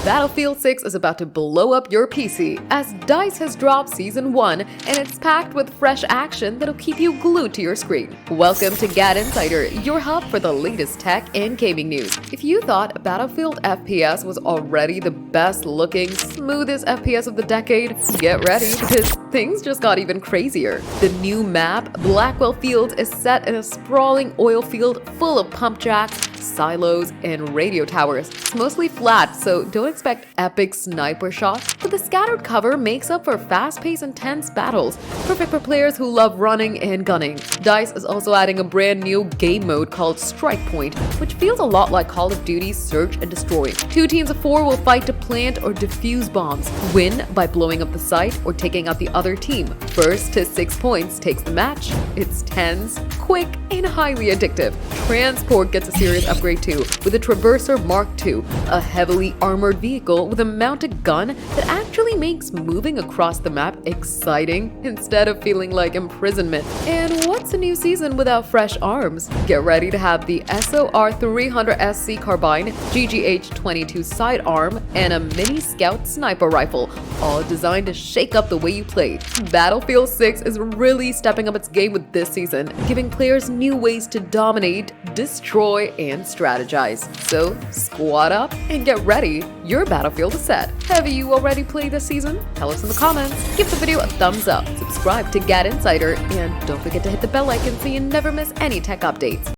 Battlefield 6 is about to blow up your PC as DICE has dropped Season 1 and it's packed with fresh action that'll keep you glued to your screen. Welcome to GadInsider, your hub for the latest tech and gaming news. If you thought Battlefield FPS was already the best looking, smoothest FPS of the decade, get ready because things just got even crazier. The new map, Blackwell Fields, is set in a sprawling oil field full of pump jacks, silos, and radio towers. It's mostly flat, so don't expect epic sniper shots, but the scattered cover makes up for fast-paced, intense battles, perfect for players who love running and gunning. DICE is also adding a brand new game mode called Strike Point, which feels a lot like Call of Duty's Search and Destroy. 2 teams of 4 will fight to plant or defuse bombs, win by blowing up the site or taking out the other team. First to 6 points takes the match. It's tense, quick, and highly addictive. Transport gets a serious upgrade too, with a Traverser Mark II, a heavily armored vehicle with a mounted gun that actually makes moving across the map exciting instead of feeling like imprisonment. And what's a new season without fresh arms? Get ready to have the SOR 300SC carbine, GGH-22 sidearm, and a mini scout sniper rifle, all designed to shake up the way you play. Battlefield 6 is really stepping up its game with this season, giving players new ways to dominate, destroy, and strategize. So squad up and get ready. Your Battlefield is set. Have you already played this season? Tell us in the comments. Give the video a thumbs up, subscribe to GadInsider, and don't forget to hit the bell icon so you never miss any tech updates.